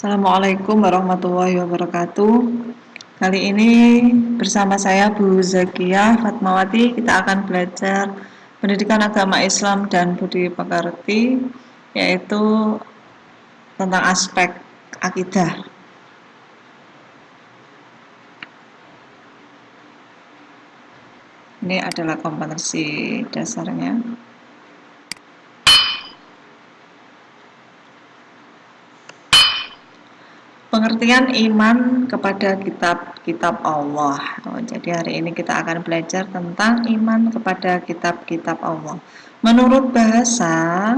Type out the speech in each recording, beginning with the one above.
Assalamualaikum warahmatullahi wabarakatuh. Kali ini bersama saya Bu Zakiyah Fatmawati kita akan belajar pendidikan agama Islam dan budi pekerti, yaitu tentang aspek akidah. Ini adalah kompetensi dasarnya. Pengertian iman kepada kitab-kitab Allah. Jadi hari ini kita akan belajar tentang iman kepada kitab-kitab Allah. Menurut bahasa,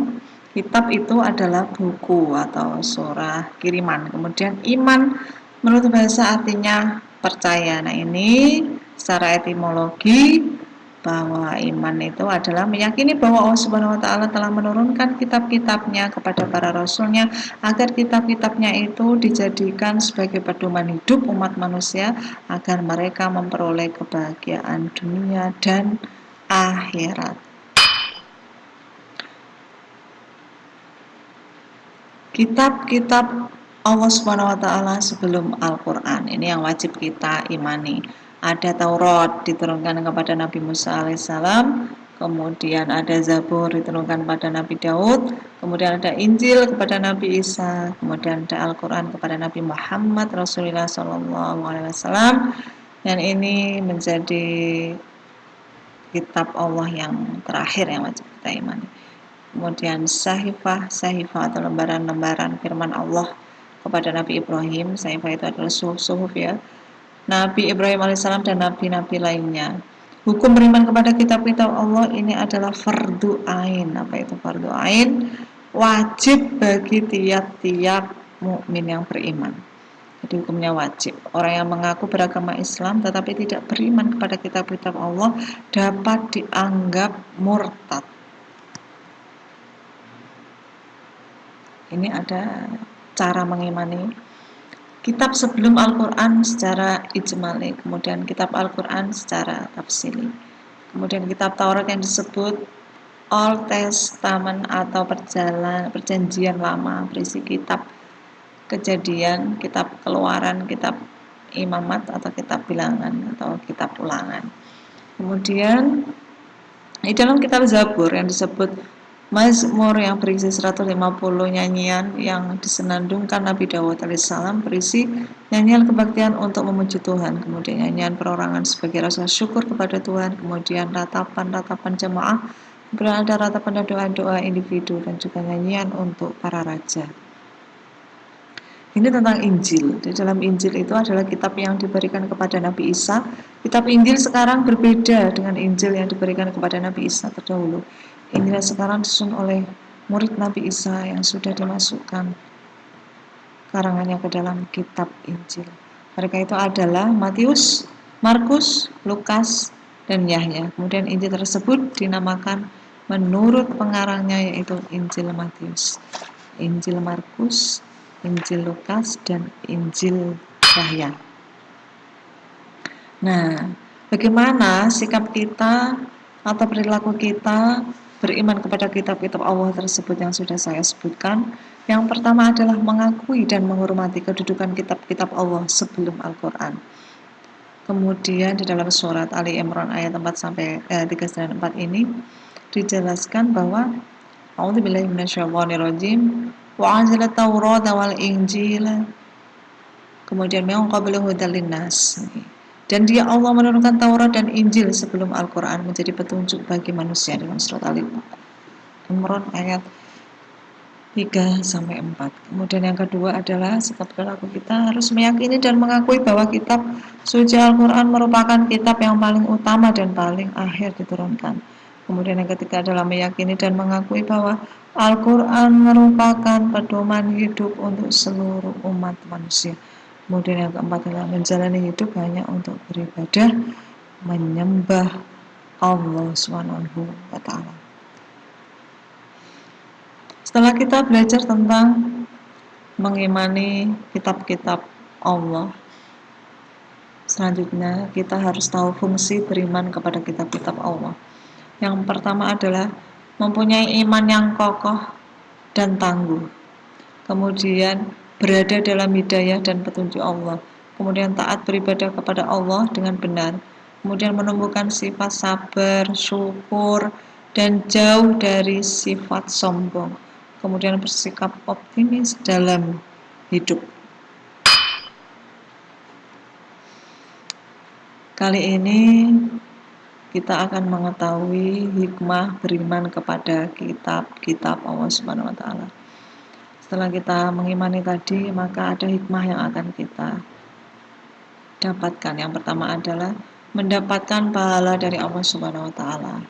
kitab itu adalah buku atau surah kiriman. Kemudian iman menurut bahasa artinya percaya. Nah, ini secara etimologi bahwa iman itu adalah meyakini bahwa Allah Subhanahu wa taala telah menurunkan kitab-kitabnya kepada para rasulnya agar kitab-kitabnya itu dijadikan sebagai pedoman hidup umat manusia agar mereka memperoleh kebahagiaan dunia dan akhirat. Kitab-kitab Allah Subhanahu wa taala sebelum Al-Qur'an ini yang wajib kita imani. Ada Taurat diturunkan kepada Nabi Musa alaihissalam, kemudian ada Zabur diturunkan kepada Nabi Daud, kemudian ada Injil kepada Nabi Isa, kemudian ada Al-Qur'an kepada Nabi Muhammad Rasulullah SAW, dan ini menjadi kitab Allah yang terakhir yang wajib kita imani. Kemudian sahifah atau lembaran-lembaran firman Allah kepada Nabi Ibrahim. Sahifah itu adalah suhuf ya, Nabi Ibrahim alaihissalam dan nabi-nabi lainnya. Hukum beriman kepada kitab-kitab Allah ini adalah fardu ain. Apa itu fardu ain? Wajib bagi tiap-tiap mukmin yang beriman. Jadi hukumnya wajib. Orang yang mengaku beragama Islam tetapi tidak beriman kepada kitab-kitab Allah dapat dianggap murtad. Ini ada cara mengimani kitab sebelum Al-Quran secara ijmali, kemudian kitab Al-Quran secara tafsili. Kemudian kitab Taurat yang disebut Old Testament atau perjanjian lama, berisi kitab kejadian, kitab keluaran, kitab imamat atau kitab bilangan atau kitab ulangan. Kemudian di dalam kitab Zabur yang disebut Mazmur yang berisi 150 nyanyian yang disenandungkan Nabi Daud alaihissalam, berisi nyanyian kebaktian untuk memuji Tuhan, kemudian nyanyian perorangan sebagai rasa syukur kepada Tuhan, kemudian ratapan jemaah, kemudian ada ratapan dan doa-doa individu, dan juga nyanyian untuk para raja. Ini tentang Injil. Di dalam Injil itu adalah kitab yang diberikan kepada Nabi Isa. Kitab Injil sekarang berbeda dengan Injil yang diberikan kepada Nabi Isa terdahulu. Injil sekarang disusun oleh murid Nabi Isa yang sudah dimasukkan karangannya ke dalam kitab Injil. Mereka itu adalah Matius, Markus, Lukas, dan Yahya. Kemudian Injil tersebut dinamakan menurut pengarangnya, yaitu Injil Matius, Injil Markus, Injil Lukas, dan Injil Yahya. Nah, bagaimana sikap kita atau perilaku kita beriman kepada kitab-kitab Allah tersebut yang sudah saya sebutkan? Yang pertama adalah mengakui dan menghormati kedudukan kitab-kitab Allah sebelum Al-Quran. Kemudian di dalam surat Ali Imran ayat 4 sampai 3 dan 4 ini dijelaskan bahwa A'udzubillahi minasyaitonirrajim wa anzalat Taurat wal Injil, kemudian min qablu hudal linnas. Dan dia Allah menurunkan Taurat dan Injil sebelum Al-Quran menjadi petunjuk bagi manusia, dalam surat Al-Imran ayat 3 sampai 4. Kemudian yang kedua adalah sikap perilaku kita harus meyakini dan mengakui bahwa kitab suci Al-Quran merupakan kitab yang paling utama dan paling akhir diturunkan. Kemudian yang ketiga adalah meyakini dan mengakui bahwa Al-Quran merupakan pedoman hidup untuk seluruh umat manusia. Kemudian yang keempat adalah menjalani hidup hanya untuk beribadah, menyembah Allah Subhanahu wa taala. Setelah kita belajar tentang mengimani kitab-kitab Allah, selanjutnya kita harus tahu fungsi beriman kepada kitab-kitab Allah. Yang pertama adalah mempunyai iman yang kokoh dan tangguh. Kemudian berada dalam hidayah dan petunjuk Allah, kemudian taat beribadah kepada Allah dengan benar, kemudian menumbuhkan sifat sabar, syukur, dan jauh dari sifat sombong, kemudian bersikap optimis dalam hidup. Kali ini kita akan mengetahui hikmah beriman kepada kitab-kitab Allah Subhanahu wa taala. Setelah kita mengimani tadi, maka ada hikmah yang akan kita dapatkan. Yang pertama adalah mendapatkan pahala dari Allah Subhanahu wa taala.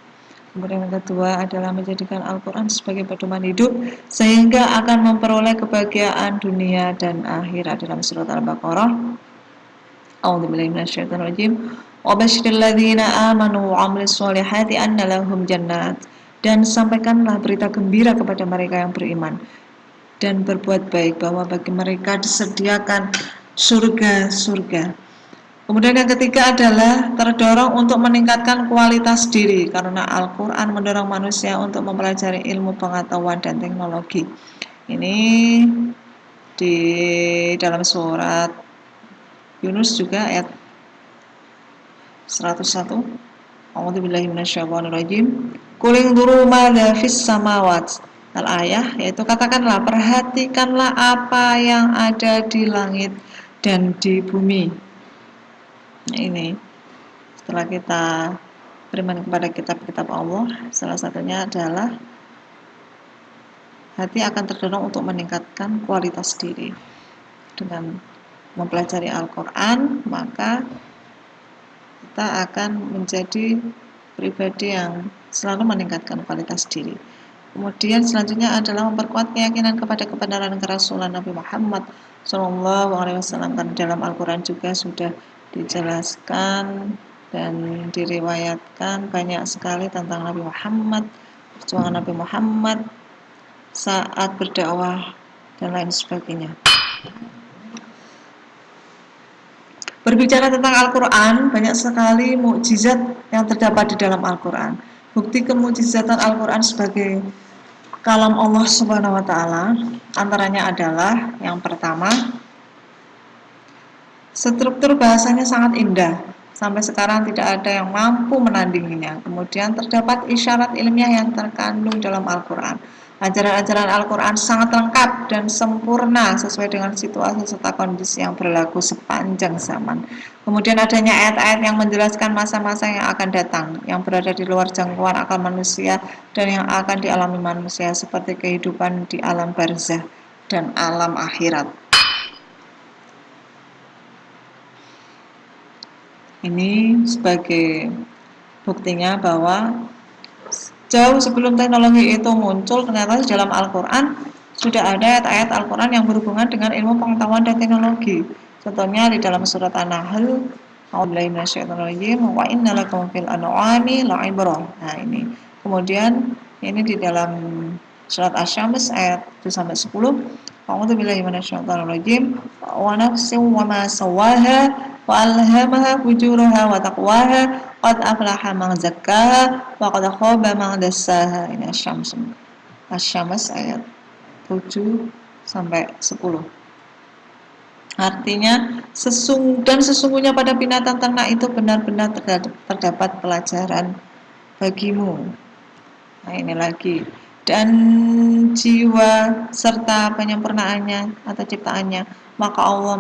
Kemudian yang kedua adalah menjadikan Al-Qur'an sebagai pedoman hidup sehingga akan memperoleh kebahagiaan dunia dan akhirat. Dalam surat Al-Baqarah, A'udzubillahi minasyaitonirrajim. Wa basyiril ladzina amanu wa 'amilus sholihati anna lahum jannat. Dan sampaikanlah berita gembira kepada mereka yang beriman dan berbuat baik bahwa bagi mereka disediakan surga-surga. Kemudian yang ketiga adalah terdorong untuk meningkatkan kualitas diri karena Al-Qur'an mendorong manusia untuk mempelajari ilmu pengetahuan dan teknologi. Ini di dalam surat Yunus juga ayat 101. A'udzubillahi minasyaitonirrajim. Qul inzuru madza fis samawati. Al-ayah, yaitu katakanlah, perhatikanlah apa yang ada di langit dan di bumi. Nah, ini setelah kita beriman kepada kitab-kitab Allah, salah satunya adalah hati akan terdorong untuk meningkatkan kualitas diri. Dengan mempelajari Al-Quran, maka kita akan menjadi pribadi yang selalu meningkatkan kualitas diri. Kemudian selanjutnya adalah memperkuat keyakinan kepada kebenaran kerasulan Nabi Muhammad SAW. Karena dalam Al-Quran juga sudah dijelaskan dan diriwayatkan banyak sekali tentang Nabi Muhammad, perjuangan Nabi Muhammad saat berdakwah dan lain sebagainya. Berbicara tentang Al-Quran, banyak sekali mukjizat yang terdapat di dalam Al-Quran. Bukti kemukjizatan Al-Quran sebagai kalam Allah Subhanahu wa taala antaranya adalah yang pertama, struktur bahasanya sangat indah. Sampai sekarang tidak ada yang mampu menandinginya. Kemudian terdapat isyarat ilmiah yang terkandung dalam Al-Quran. Ajaran-ajaran Al-Quran sangat lengkap dan sempurna sesuai dengan situasi serta kondisi yang berlaku sepanjang zaman. Kemudian adanya ayat-ayat yang menjelaskan masa-masa yang akan datang, yang berada di luar jangkauan akal manusia dan yang akan dialami manusia seperti kehidupan di alam barzah dan alam akhirat. Ini sebagai buktinya bahwa jauh sebelum teknologi itu muncul, ternyata di dalam Al-Quran sudah ada ayat-ayat Al-Quran yang berhubungan dengan ilmu pengetahuan dan teknologi. Contohnya di dalam surat An-Nahl, A'udzubillahi minasyaitonirrajim, wa inna lakum fil an'ami la'ibrah. Nah, ini. Kemudian ini di dalam surat Asy-Syams ayat 7-10, A'udzubillahi minasyaitonirrajim, wa nafsin wa ma sawwaha wa alhamaha fujuraha wa taqwaha qad aflaha man zakkaha wa qad khaba man dassaha. Ini Asy-Syams ayat 7-10. Artinya sesungguhnya pada binatang ternak itu benar-benar terdapat pelajaran bagimu. Nah, ini lagi. Dan jiwa serta penyempurnaannya atau ciptaannya, maka Allah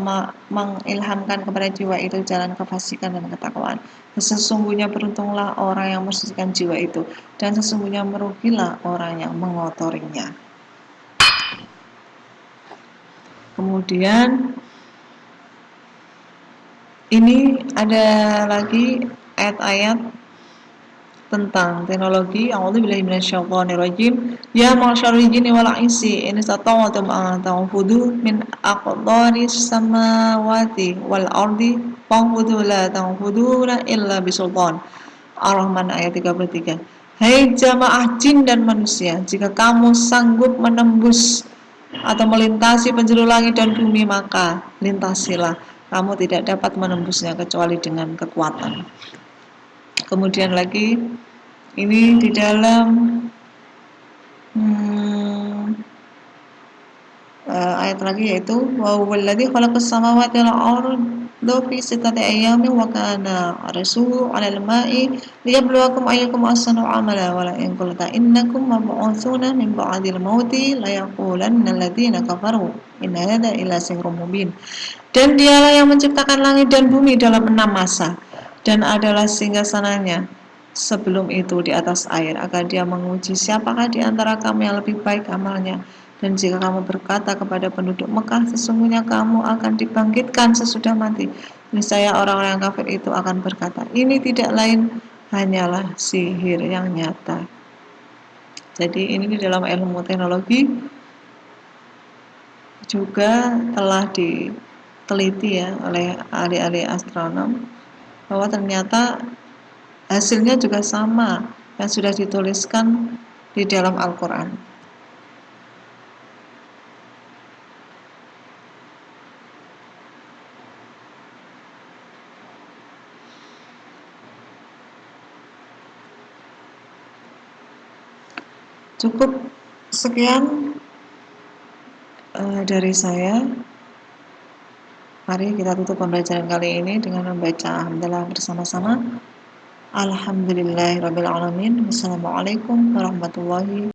mengilhamkan kepada jiwa itu jalan kefasikan dan ketakwaan. Sesungguhnya beruntunglah orang yang membersihkan jiwa itu, dan sesungguhnya merugilah orang yang mengotorinya. Kemudian ini ada lagi ayat-ayat tentang teknologi. A'udzubillahi minasyaitonirrajim. Ya ma'syaril jinni wal insi in istata'tum an tanfudu min aqdaris samawati wal ardi fanfudu la tanfuduna illa bisultan. Ar-Rahman ayat 33. Hai jamaah jin dan manusia, jika kamu sanggup menembus atau melintasi penjuru langit dan bumi, maka lintasilah. Kamu tidak dapat menembusnya kecuali dengan kekuatan. Kemudian lagi ini di dalam ayat lagi yaitu wa huwallazi khalaqas samawati wal arda fi sittati ayyamin wa kana 'arshuhu 'alal ma'i liyabluwakum ayyukum ahsanu 'amala wa la in qulta innakum mab'utsuna min ba'dil mauti la yaqulanna alladziina kafaru in hadza illa sihrun mubin. Dan dialah yang menciptakan langit dan bumi dalam 6 masa dan adalah singgasananya sebelum itu di atas air agar dia menguji siapakah di antara kamu yang lebih baik amalnya. Dan jika kamu berkata kepada penduduk Mekah, sesungguhnya kamu akan dibangkitkan sesudah mati, niscaya orang-orang yang kafir itu akan berkata, ini tidak lain hanyalah sihir yang nyata. Jadi ini di dalam ilmu teknologi juga telah diteliti ya oleh ahli-ahli astronom bahwa ternyata hasilnya juga sama yang sudah dituliskan di dalam Al-Quran. Cukup sekian dari saya. Mari kita tutup pembelajaran kali ini dengan membaca alhamdulillah bersama-sama. Alhamdulillahirabbil alamin. Wassalamualaikum warahmatullahi